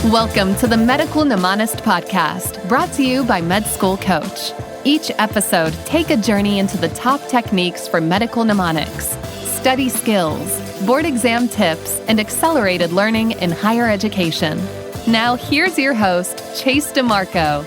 Welcome to the Medical Mnemonist podcast, brought to you by Med School Coach. Each episode, take a journey into the top techniques for medical mnemonics, study skills, board exam tips, and accelerated learning in higher education. Now, here's your host, Chase DiMarco.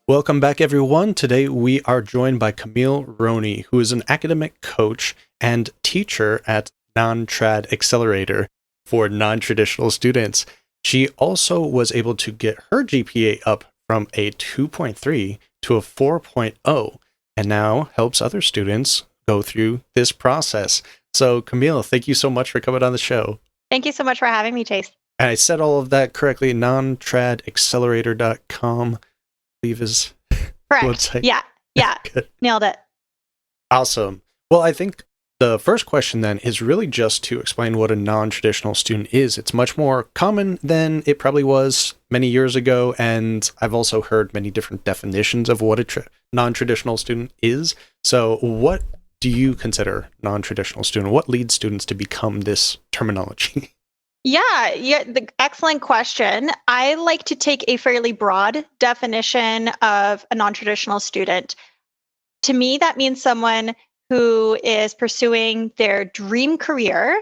Welcome back, everyone. Today we are joined by Camille Roney, who is an academic coach and teacher at Non-Trad Accelerator for non-traditional students. She also was able to get her GPA up from a 2.3 to a 4.0, and now helps other students go through this process. So, Camille, thank you so much for coming on the show. Thank you so much for having me, Chase. And I said all of that correctly. nontradiaccelerator.com, I believe is correct. Website. Yeah. Nailed it. Awesome. Well, I think the first question then is really just to explain what a non-traditional student is. It's much more common than it probably was many years ago, and I've also heard many different definitions of what a non-traditional student is. So what do you consider non-traditional student? What leads students to become this terminology? Yeah, excellent question. I like to take a fairly broad definition of a non-traditional student. To me, that means someone who is pursuing their dream career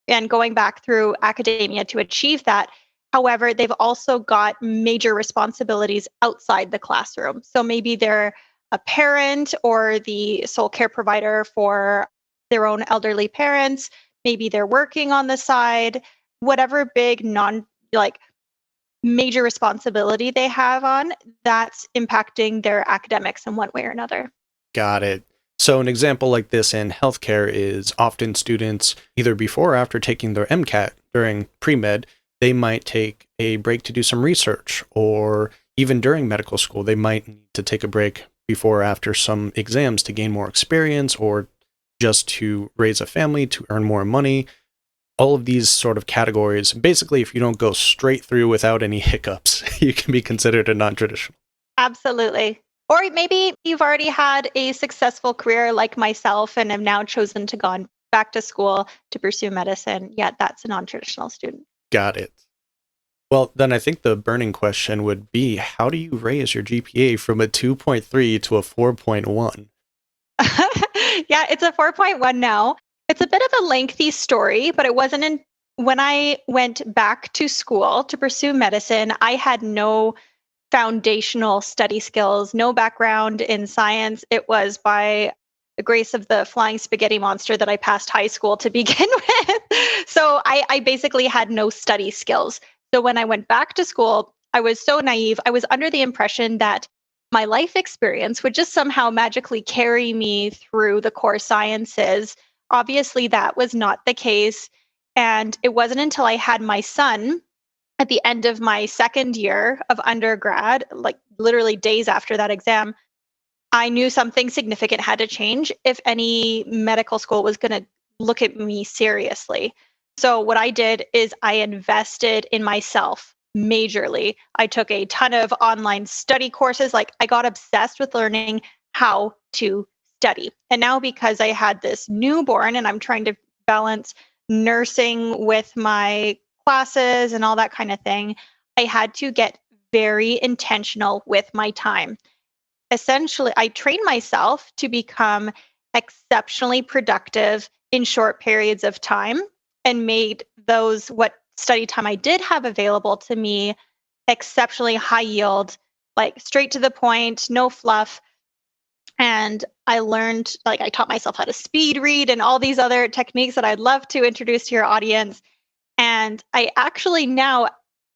and going back through academia to achieve that. However, they've also got major responsibilities outside the classroom. So maybe they're a parent or the sole care provider for their own elderly parents. Maybe they're working on the side, whatever big major responsibility they have on, that's impacting their academics in one way or another. Got it. So an example like this in healthcare is often students, either before or after taking their MCAT during pre-med, they might take a break to do some research, or even during medical school, they might need to take a break before or after some exams to gain more experience, or just to raise a family, to earn more money. All of these sort of categories, basically, if you don't go straight through without any hiccups, you can be considered a non-traditional. Absolutely. Or maybe you've already had a successful career like myself and have now chosen to go back to school to pursue medicine. Yeah, that's a non-traditional student. Got it. Well, then I think the burning question would be, how do you raise your GPA from a 2.3 to a 4.1? Yeah, it's a 4.1 now. It's a bit of a lengthy story, but it wasn't when I went back to school to pursue medicine, I had no foundational study skills, no background in science. It was by the grace of the flying spaghetti monster that I passed high school to begin with. So I basically had no study skills. So when I went back to school, I was so naive. I was under the impression that my life experience would just somehow magically carry me through the core sciences. Obviously, that was not the case. And it wasn't until I had my son at the end of my second year of undergrad, like literally days after that exam, I knew something significant had to change if any medical school was going to look at me seriously. So what I did is I invested in myself majorly. I took a ton of online study courses. Like I got obsessed with learning how to study. And now because I had this newborn and I'm trying to balance nursing with my classes and all that kind of thing, I had to get very intentional with my time. Essentially, I trained myself to become exceptionally productive in short periods of time and made those what study time I did have available to me exceptionally high yield, like straight to the point, no fluff. And I learned, I taught myself how to speed read and all these other techniques that I'd love to introduce to your audience. And I actually now,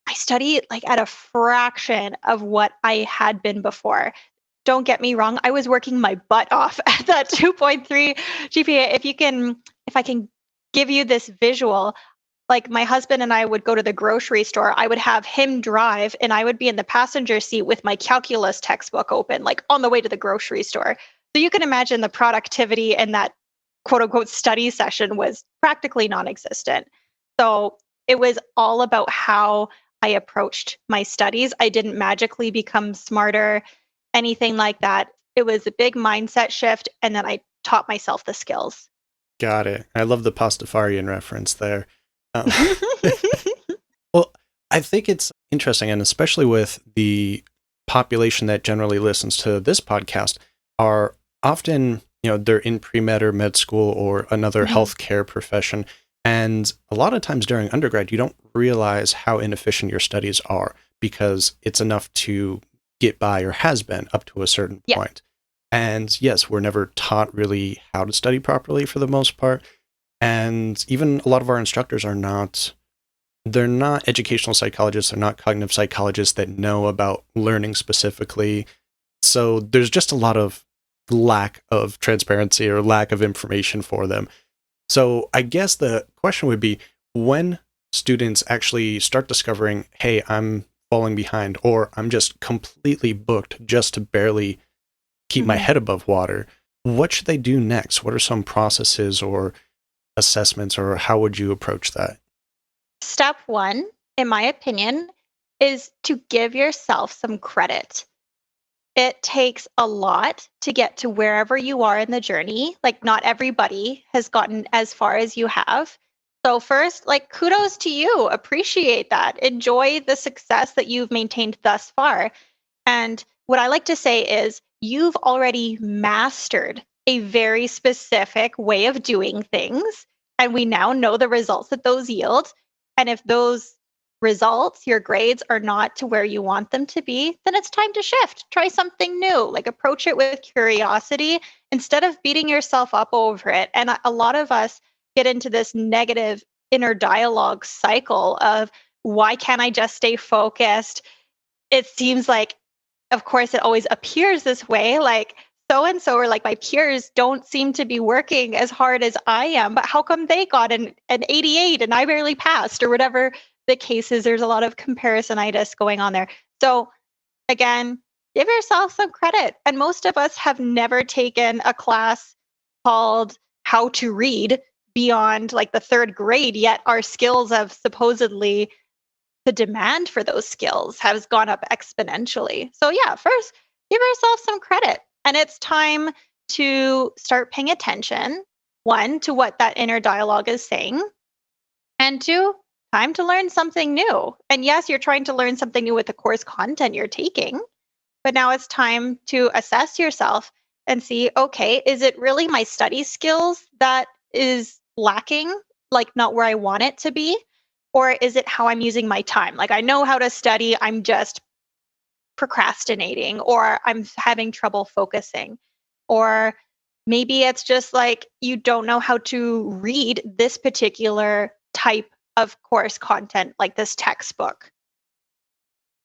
I study like at a fraction of what I had been before. Don't get me wrong, I was working my butt off at that 2.3 GPA. If I can give you this visual, like my husband and I would go to the grocery store, I would have him drive and I would be in the passenger seat with my calculus textbook open, like on the way to the grocery store. So you can imagine the productivity in that quote unquote study session was practically non-existent. So it was all about how I approached my studies. I didn't magically become smarter, anything like that. It was a big mindset shift. And then I taught myself the skills. Got it. I love the Pastafarian reference there. Um, well, I think it's interesting, and especially with the population that generally listens to this podcast, are often, they're in pre-med or med school or another healthcare profession. And a lot of times during undergrad, you don't realize how inefficient your studies are because it's enough to get by, or has been up to a certain point. And yes, we're never taught really how to study properly for the most part. And even a lot of our instructors they're not educational psychologists, they're not cognitive psychologists that know about learning specifically. So there's just a lot of lack of transparency or lack of information for them. So I guess the question would be, when students actually start discovering, hey, I'm falling behind, or I'm just completely booked just to barely keep my head above water, what should they do next? What are some processes or assessments, or how would you approach that? Step one, in my opinion, is to give yourself some credit. It takes a lot to get to wherever you are in the journey. Like, not everybody has gotten as far as you have. So first, kudos to you. Appreciate that. Enjoy the success that you've maintained thus far. And what I like to say is, you've already mastered a very specific way of doing things. And we now know the results that those yield. And if those results, your grades, are not to where you want them to be, then it's time to shift. Try something new. Approach it with curiosity instead of beating yourself up over it. And a lot of us get into this negative inner dialogue cycle of, why can't I just stay focused? It seems like, of course, it always appears this way, so and so, or my peers don't seem to be working as hard as I am, but how come they got an 88 and I barely passed, or whatever the case is. There's a lot of comparisonitis going on there. So again, give yourself some credit. And most of us have never taken a class called How to Read beyond the third grade, yet our skills have supposedly, the demand for those skills has gone up exponentially. So yeah, first, give yourself some credit. And it's time to start paying attention, one, to what that inner dialogue is saying, and two, time to learn something new. And yes, you're trying to learn something new with the course content you're taking, but now it's time to assess yourself and see, okay, is it really my study skills that is lacking, not where I want it to be? Or is it how I'm using my time? I know how to study, I'm just procrastinating, or I'm having trouble focusing. Or maybe it's just you don't know how to read this particular type of course content, like this textbook.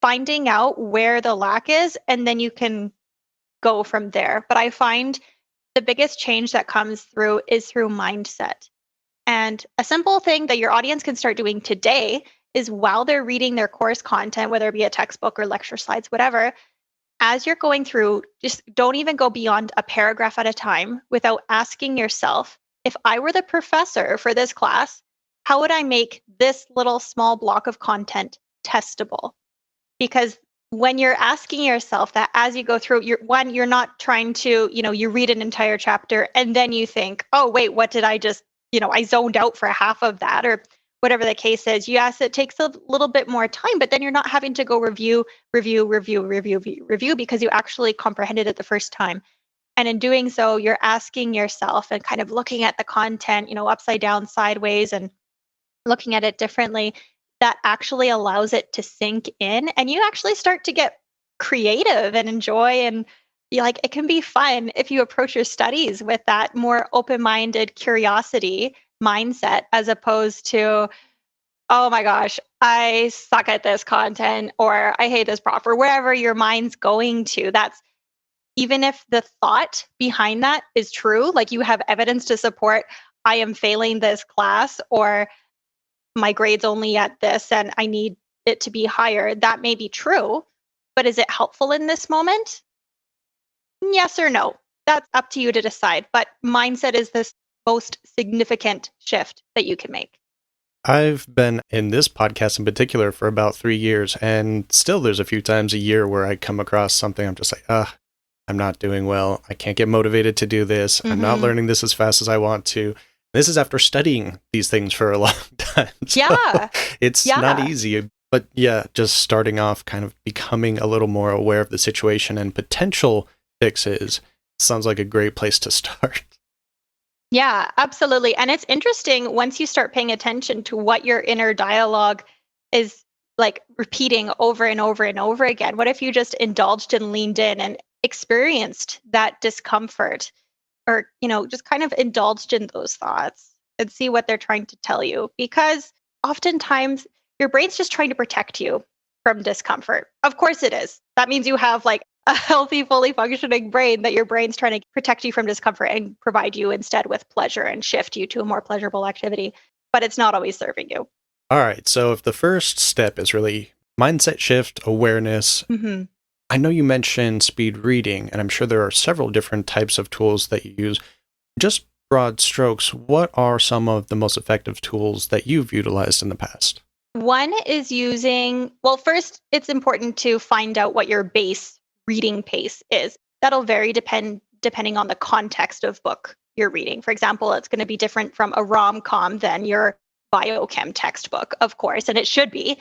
Finding out where the lack is, and then you can go from there. But I find the biggest change that comes through is through mindset. And a simple thing that your audience can start doing today is, while they're reading their course content, whether it be a textbook or lecture slides, whatever, as you're going through, just don't even go beyond a paragraph at a time without asking yourself, if I were the professor for this class, how would I make this little small block of content testable? Because when you're asking yourself that as you go through, you're not trying to, you read an entire chapter and then you think, oh, wait, what did I just, I zoned out for half of that, or whatever the case is. Yes, it takes a little bit more time, but then you're not having to go review because you actually comprehended it the first time. And in doing so, you're asking yourself and kind of looking at the content, upside down, sideways, and looking at it differently. That actually allows it to sink in, and you actually start to get creative and enjoy, and it can be fun if you approach your studies with that more open-minded curiosity mindset, as opposed to, oh my gosh, I suck at this content, or I hate this prof, or wherever your mind's going to. That's, even if the thought behind that is true, you have evidence to support, I am failing this class, or my grade's only at this and I need it to be higher. That may be true, but is it helpful in this moment? Yes or no? That's up to you to decide. But mindset is the most significant shift that you can make. I've been in this podcast in particular for about 3 years, and still there's a few times a year where I come across something I'm just I'm not doing well. I can't get motivated to do this. I'm not learning this as fast as I want to. This is after studying these things for a long time. So Yeah. it's Yeah. not easy. But yeah, just starting off, kind of becoming a little more aware of the situation and potential fixes sounds like a great place to start. Yeah, absolutely. And it's interesting once you start paying attention to what your inner dialogue is like repeating over and over and over again. What if you just indulged and leaned in and experienced that discomfort, or, just kind of indulged in those thoughts and see what they're trying to tell you? Because oftentimes your brain's just trying to protect you from discomfort. Of course it is. That means you have like a healthy, fully functioning brain, that your brain's trying to protect you from discomfort and provide you instead with pleasure and shift you to a more pleasurable activity. But it's not always serving you. All right. So if the first step is really mindset shift, awareness, Hmm. I know you mentioned speed reading, and I'm sure there are several different types of tools that you use. Just broad strokes, what are some of the most effective tools that you've utilized in the past? One is well, first, it's important to find out what your base reading pace is. That'll vary depending on the context of book you're reading. For example, it's going to be different from a rom-com than your biochem textbook, of course, and it should be.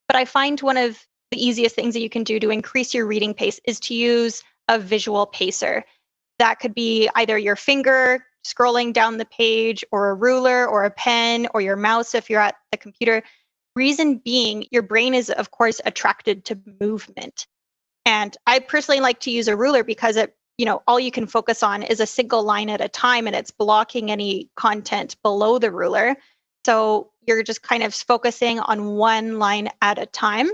But I find one of the easiest things that you can do to increase your reading pace is to use a visual pacer. That could be either your finger scrolling down the page, or a ruler, or a pen, or your mouse if you're at the computer. Reason being, your brain is, of course, attracted to movement. And I personally like to use a ruler because all you can focus on is a single line at a time, and it's blocking any content below the ruler. So you're just kind of focusing on one line at a time,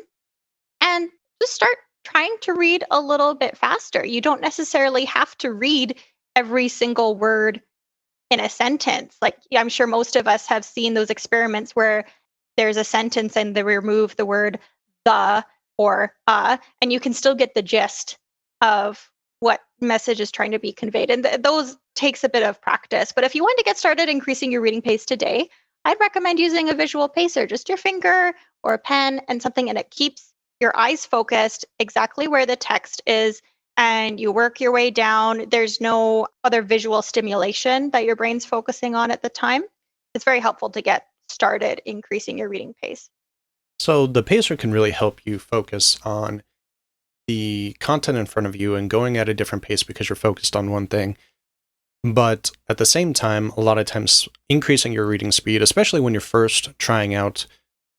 and just start trying to read a little bit faster. You don't necessarily have to read every single word in a sentence. Like, yeah, I'm sure most of us have seen those experiments where there's a sentence and they remove the word the or and you can still get the gist of what message is trying to be conveyed. And those takes a bit of practice. But if you want to get started increasing your reading pace today, I'd recommend using a visual pacer, just your finger or a pen and something, and it keeps your eyes focused exactly where the text is, and you work your way down. There's no other visual stimulation that your brain's focusing on at the time. It's very helpful to get started increasing your reading pace. So the pacer can really help you focus on the content in front of you and going at a different pace because you're focused on one thing. But at the same time, a lot of times increasing your reading speed, especially when you're first trying out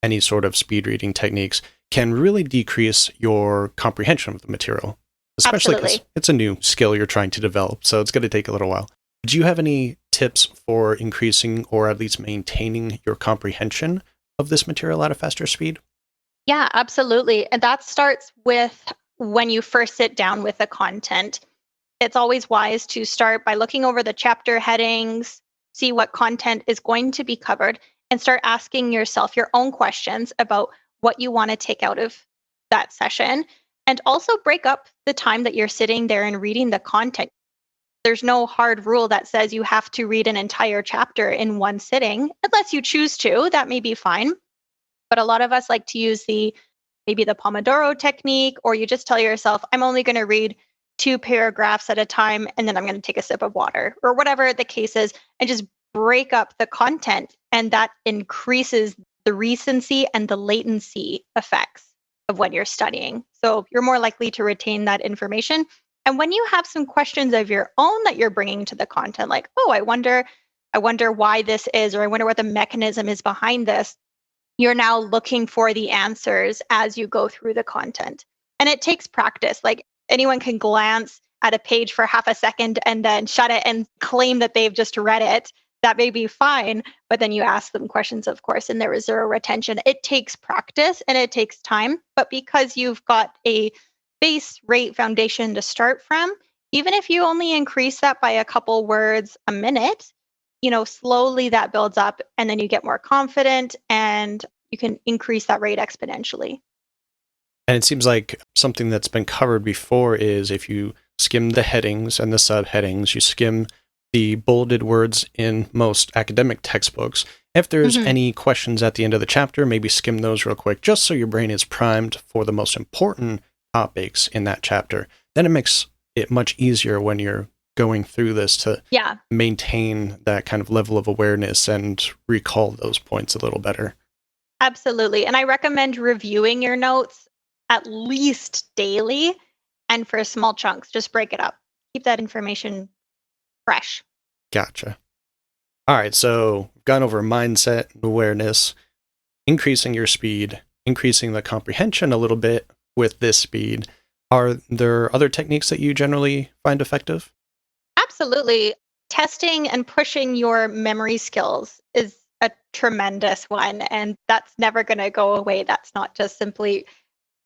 any sort of speed reading techniques, can really decrease your comprehension of the material, especially because it's a new skill you're trying to develop. So it's going to take a little while. Do you have any tips for increasing or at least maintaining your comprehension of this material at a faster speed? Yeah, absolutely. And that starts with when you first sit down with the content. It's always wise to start by looking over the chapter headings, see what content is going to be covered, and start asking yourself your own questions about what you want to take out of that session. And also break up the time that you're sitting there and reading the content. There's no hard rule that says you have to read an entire chapter in one sitting, unless you choose to. That may be fine. But a lot of us like to use maybe the Pomodoro technique, or you just tell yourself, I'm only going to read 2 paragraphs at a time, and then I'm going to take a sip of water, or whatever the case is, and just break up the content. And that increases the recency and the latency effects of when you're studying. So you're more likely to retain that information. And when you have some questions of your own that you're bringing to the content, like, oh, I wonder why this is, or I wonder what the mechanism is behind this, you're now looking for the answers as you go through the content. And it takes practice. Like, anyone can glance at a page for half a second and then shut it and claim that they've just read it. That may be fine, but then you ask them questions, of course, and there is zero retention. It takes practice and it takes time, but because you've got a base rate foundation to start from, even if you only increase that by a couple words a minute, slowly that builds up, and then you get more confident and you can increase that rate exponentially. And it seems like something that's been covered before is if you skim the headings and the subheadings, you skim the bolded words in most academic textbooks. If there's any questions at the end of the chapter, maybe skim those real quick, just so your brain is primed for the most important topics in that chapter. Then it makes it much easier when you're going through this to Yeah, maintain that kind of level of awareness and recall those points a little better. absolutely. And I recommend reviewing your notes at least daily and for small chunks. Just break it up. Keep that information fresh. Gotcha. All right, so we've gone over mindset and awareness, increasing your speed, increasing the comprehension a little bit with this speed. Are there other techniques that you generally find effective? Absolutely. Testing and pushing your memory skills is a tremendous one, and that's never going to go away. That's not just simply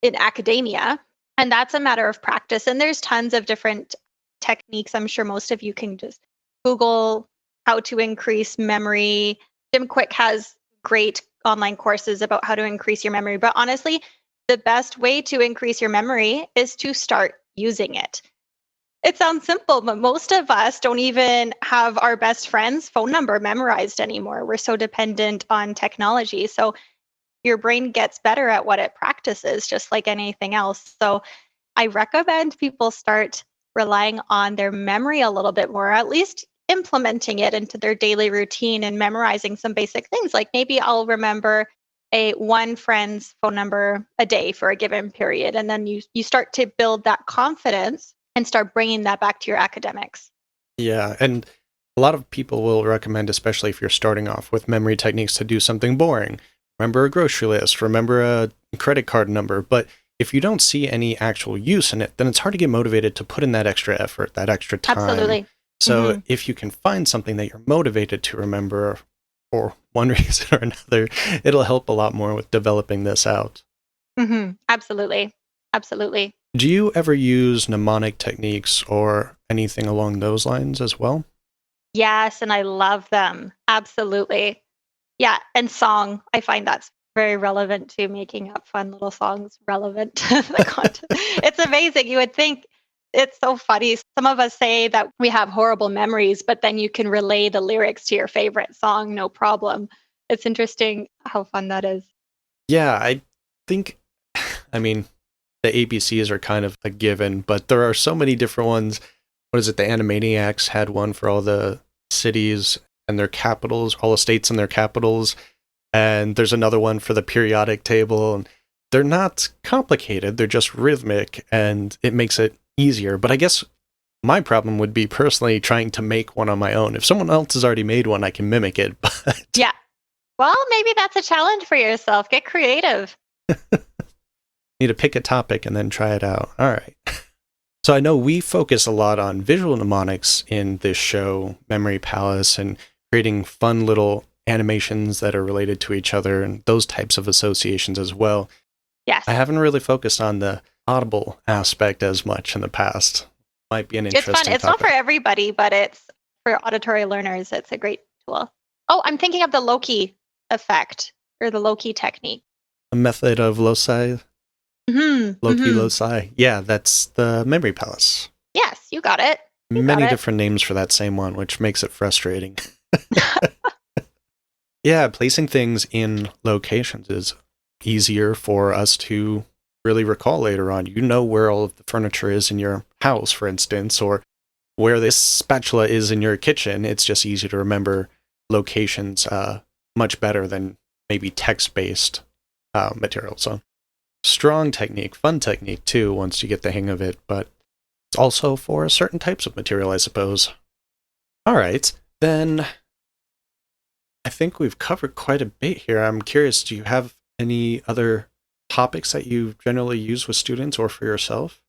in academia. And that's a matter of practice. And there's tons of different techniques. I'm sure most of you can just Google how to increase memory. Jim Quick has great online courses about how to increase your memory. But honestly, the best way to increase your memory is to start using it. It sounds simple, but most of us don't even have our best friend's phone number memorized anymore. We're so dependent on technology. So your brain gets better at what it practices, just like anything else. So I recommend people start relying on their memory a little bit more, at least implementing it into their daily routine and memorizing some basic things. Like maybe I'll remember one friend's phone number a day for a given period. And then you start to build that confidence and start bringing that back to your academics. Yeah, and a lot of people will recommend, especially if you're starting off with memory techniques, to do something boring. Remember a grocery list, remember a credit card number. But if you don't see any actual use in it, then it's hard to get motivated to put in that extra effort, that extra time. Absolutely. So if you can find something that you're motivated to remember for one reason or another, it'll help a lot more with developing this out. Absolutely. Absolutely. Do you ever use mnemonic techniques or anything along those lines as well? Yes, and I love them. Absolutely. Yeah, and song. I find that's very relevant to making up fun little songs relevant to the content. It's amazing. You would think it's so funny. Some of us say that we have horrible memories, but then you can relay the lyrics to your favorite song, no problem. It's interesting how fun that is. Yeah, I think, I mean, the ABCs are kind of a given, but there are so many different ones. What is it? The Animaniacs had one for all the cities and their capitals, all the states and their capitals. And there's another one for the periodic table. And they're not complicated, they're just rhythmic, and it makes it easier. But I guess my problem would be personally trying to make one on my own. If someone else has already made one, I can mimic it. But Yeah. Well, maybe that's a challenge for yourself. Get creative. need to pick a topic and then try it out. All right. So I know we focus a lot on visual mnemonics in this show, Memory Palace, and creating fun little animations that are related to each other and those types of associations as well. Yes. I haven't really focused on the audible aspect as much in the past. Might be an It's interesting fun. It's topic. not for everybody, but it's for auditory learners. It's a great tool. Oh, I'm thinking of the Loci effect or the Loci technique. A method of Loci, Loci, Mm-hmm. Loci. Yeah, that's the Memory Palace. Yes, you got it. You Many got it. different names for that same one, which makes it frustrating. Yeah, placing things in locations is easier for us to really recall later on. You know where all of the furniture is in your house, for instance, or where this spatula is in your kitchen. It's just easy to remember locations much better than maybe text-based material. So strong technique, fun technique too, once you get the hang of it, but it's also for certain types of material, I suppose. All right, then I think we've covered quite a bit here. I'm curious, do you have any other topics that you generally use with students or for yourself?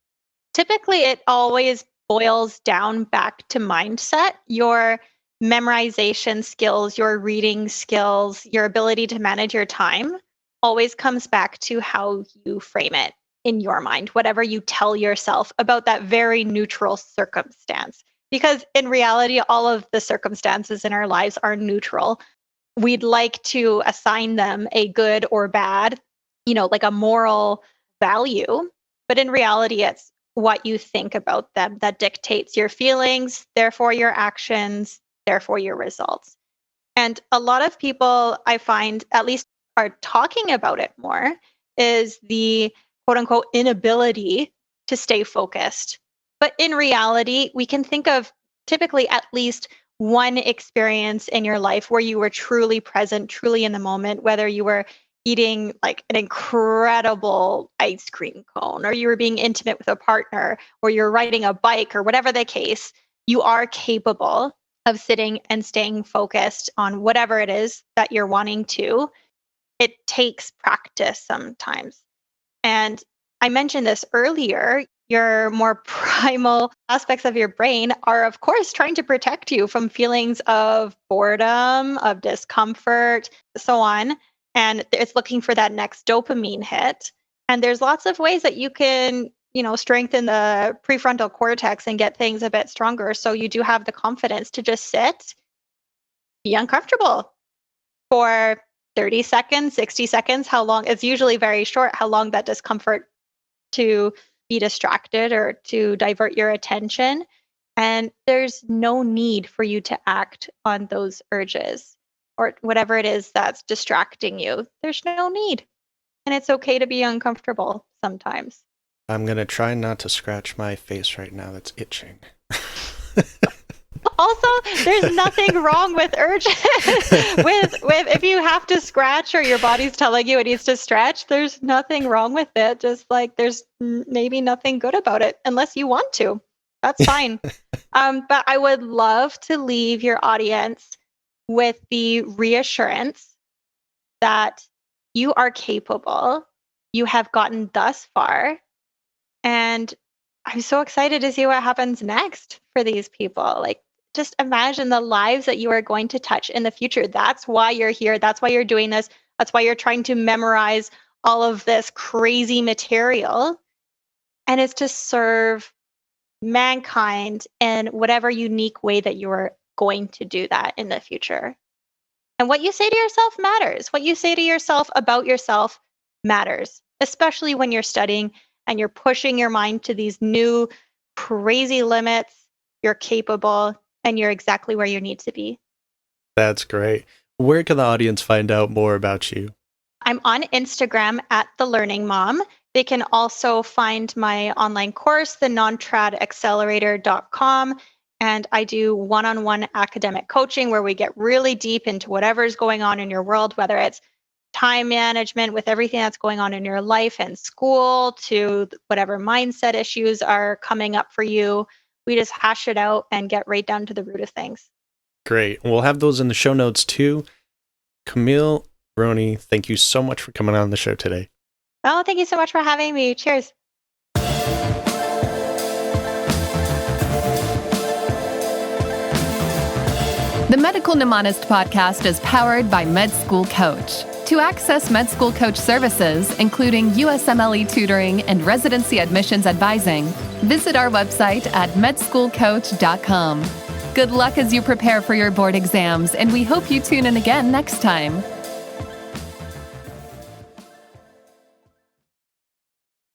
Typically, it always boils down back to mindset. Your memorization skills, your reading skills, your ability to manage your time always comes back to how you frame it in your mind, whatever you tell yourself about that very neutral circumstance. Because in reality, all of the circumstances in our lives are neutral. We'd like to assign them a good or bad, like a moral value. But in reality, it's what you think about them that dictates your feelings, therefore your actions, therefore your results. And a lot of people I find at least are talking about it more is the quote unquote inability to stay focused. But in reality, we can think of typically at least one experience in your life where you were truly present, truly in the moment, whether you were eating like an incredible ice cream cone, or you were being intimate with a partner, or you're riding a bike, or whatever the case, you are capable of sitting and staying focused on whatever it is that you're wanting to. It takes practice sometimes. And I mentioned this earlier. Your more primal aspects of your brain are, of course, trying to protect you from feelings of boredom, of discomfort, so on. And it's looking for that next dopamine hit. And there's lots of ways that you can, strengthen the prefrontal cortex and get things a bit stronger. So you do have the confidence to just sit, be uncomfortable for 30 seconds, 60 seconds, how long? It's usually very short, how long that discomfort to be distracted or to divert your attention. And there's no need for you to act on those urges or whatever it is that's distracting you. There's no need. And it's okay to be uncomfortable sometimes. I'm going to try not to scratch my face right now. That's itching. Also, there's nothing wrong with urges. with if you have to scratch or your body's telling you it needs to stretch, there's nothing wrong with it. Just like there's maybe nothing good about it unless you want to. That's fine. But I would love to leave your audience with the reassurance that you are capable. You have gotten thus far. And I'm so excited to see what happens next for these people. Like, just imagine the lives that you are going to touch in the future. That's why you're here. That's why you're doing this. That's why you're trying to memorize all of this crazy material. And it's to serve mankind in whatever unique way that you're going to do that in the future. And what you say to yourself matters. What you say to yourself about yourself matters, especially when you're studying and you're pushing your mind to these new crazy limits. You're capable and you're exactly where you need to be. That's great. Where can the audience find out more about you? I'm on Instagram at The Learning Mom. They can also find my online course, the nontrad And I do one-on-one academic coaching where we get really deep into whatever's going on in your world, whether it's time management with everything that's going on in your life and school to whatever mindset issues are coming up for you. We just hash it out and get right down to the root of things. Great. We'll have those in the show notes too. Camille Roney, thank you so much for coming on the show today. Oh, thank you so much for having me. Cheers. The Medical Mnemonist podcast is powered by Med School Coach. To access Med School Coach services, including USMLE tutoring and residency admissions advising, visit our website at medschoolcoach.com. Good luck as you prepare for your board exams, and we hope you tune in again next time.